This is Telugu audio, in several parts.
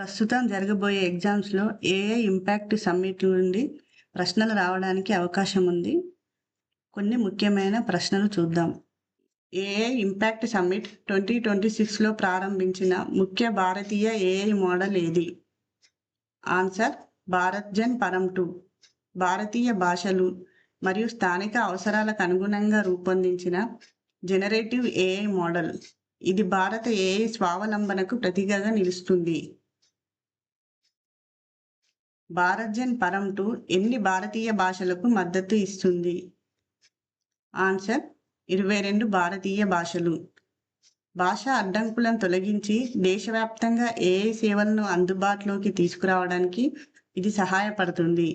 ప్రస్తుతం జరగబోయే ఎగ్జామ్స్లో ఏఐ ఇంపాక్ట్ సమ్మిట్ నుండి ప్రశ్నలు రావడానికి అవకాశం ఉంది. కొన్ని ముఖ్యమైన ప్రశ్నలు చూద్దాం. ఏఐ ఇంపాక్ట్ సమ్మిట్ 2026లో ప్రారంభించిన ముఖ్య భారతీయ ఏఐ మోడల్ ఏది? ఆన్సర్ భారత్జన్ పరం 2. భారతీయ భాషలు మరియు స్థానిక అవసరాలకు అనుగుణంగా రూపొందించిన జనరేటివ్ ఏఐ మోడల్. ఇది భారత ఏఐ స్వావలంబనకు ప్రతీకగా నిలుస్తుంది. భారత్జన్ పరం 2 ఎన్ని భారతీయ భాషలకు మద్దతు ఇస్తుంది? ఆన్సర్ 22 భారతీయ భాషలు. భాషా అడ్డంకులను తొలగించి దేశవ్యాప్తంగా ఏఐ సేవలను అందుబాటులోకి తీసుకురావడానికి ఇది సహాయపడుతుంది.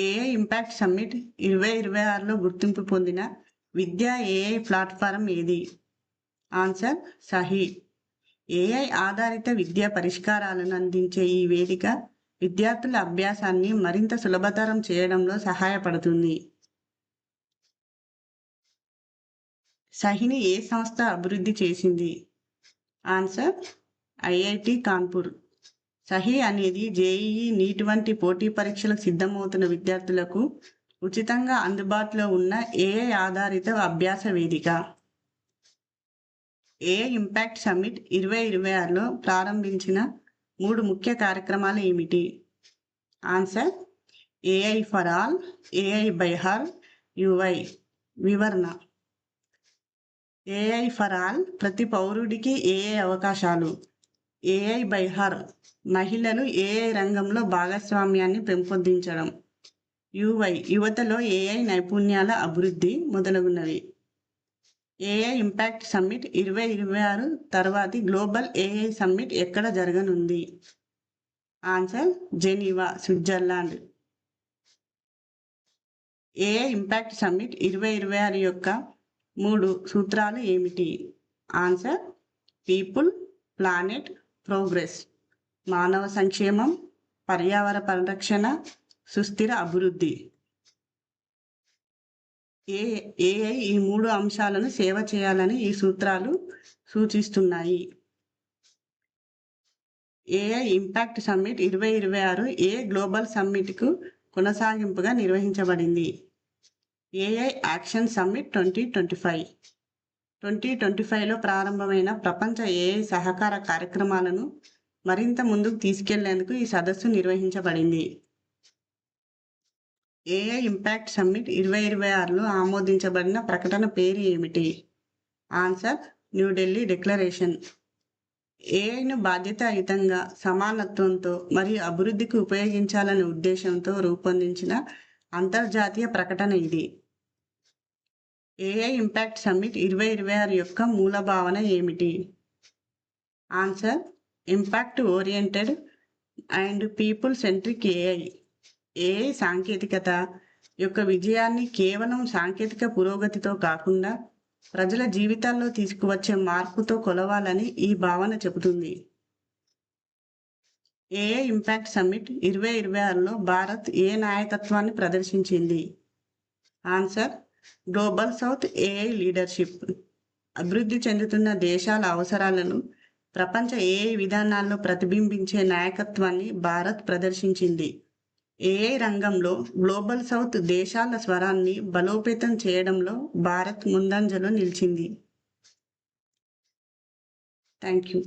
ఏఐ ఇంపాక్ట్ సమ్మిట్ 2026లో గుర్తింపు పొందిన విద్యా ఏఐ ప్లాట్ఫారం ఏది? ఆన్సర్ సహీ. ఏఐ ఆధారిత విద్యా పరిష్కారాలను అందించే ఈ వేదిక విద్యార్థుల అభ్యాసాన్ని మరింత సులభతరం చేయడంలో సహాయపడుతుంది. సహీని ఏ సంస్థ అభివృద్ధి చేసింది? Answer IIT Kanpur. సహీ అనేది జేఈఈ, నీట్ వంటి పోటీ పరీక్షలకు సిద్ధమవుతున్న విద్యార్థులకు ఉచితంగా అందుబాటులో ఉన్న ఏఐ ఆధారిత అభ్యాస వేదిక. ఏఐ ఇంపాక్ట్ సమ్మిట్ 2026లో ప్రారంభించిన 3 ముఖ్య కార్యక్రమాలు ఏమిటి? Answer AI for all, AI by her, YuvAI. వివరణ. ఏఐ ఫర్ ఆల్ ప్రతి పౌరుడికి ఏఐ అవకాశాలు. ఏఐ బై హర్ మహిళలు ఏఐ రంగంలో భాగస్వామ్యాన్ని పెంపొందించడం. యుఐ యువతలో ఏఐ నైపుణ్యాల అభివృద్ధి మొదలగునవి. ఏఐ ఇంపాక్ట్ సమ్మిట్ 2026 తర్వాతి గ్లోబల్ ఏఐ సమ్మిట్ ఎక్కడ జరగనుంది? Answer Geneva, Switzerland. AI impact summit 2026 యొక్క 3 సూత్రాలు ఏమిటి? Answer people, planet, progress. మానవ సంక్షేమం, పర్యావరణ పరిరక్షణ, సుస్థిర అభివృద్ధి. ఏఐ ఈ 3 అంశాలను సేవ చేయాలని ఈ సూత్రాలు సూచిస్తున్నాయి. ఏఐ ఇంపాక్ట్ సమ్మిట్ 2026 ఏ గ్లోబల్ సమ్మిట్కు కొనసాగింపుగా నిర్వహించబడింది? AI action summit 2025. 2025లో ప్రారంభమైన ప్రపంచ ఏఐ సహకార కార్యక్రమాలను మరింత ముందుకు తీసుకెళ్లేందుకు ఈ సదస్సు నిర్వహించబడింది. ఏఐ ఇంపాక్ట్ సమ్మిట్ 2026లో ఆమోదించబడిన ప్రకటన పేరు ఏమిటి? Answer New Delhi declaration. ఏఐను బాధ్యతాయుతంగా, సమానత్వంతో మరియు అభివృద్ధికి ఉపయోగించాలనే ఉద్దేశంతో రూపొందించిన అంతర్జాతీయ ప్రకటన ఇది. ఏఐ ఇంపాక్ట్ సమ్మిట్ 2026 యొక్క మూల భావన ఏమిటి? Answer impact oriented and people centric AI. AI సాంకేతికత యొక్క విజయాన్ని కేవలం సాంకేతిక పురోగతితో కాకుండా ప్రజల జీవితాల్లో తీసుకువచ్చే మార్పుతో కొలవాలని ఈ భావన చెబుతుంది. ఏఐ ఇంపాక్ట్ సమ్మిట్ 2026లో భారత్ ఏ నాయకత్వాన్ని ప్రదర్శించింది? Answer global south AI leadership. అభివృద్ధి చెందుతున్న దేశాల అవసరాలను ప్రపంచ ఏఐ విధానాల్లో ప్రతిబింబించే నాయకత్వాన్ని భారత్ ప్రదర్శించింది. ఏఐ రంగంలో గ్లోబల్ సౌత్ దేశాల స్వరాన్ని బలోపేతం చేయడంలో భారత్ ముందంజలో నిలిచింది. Thank you.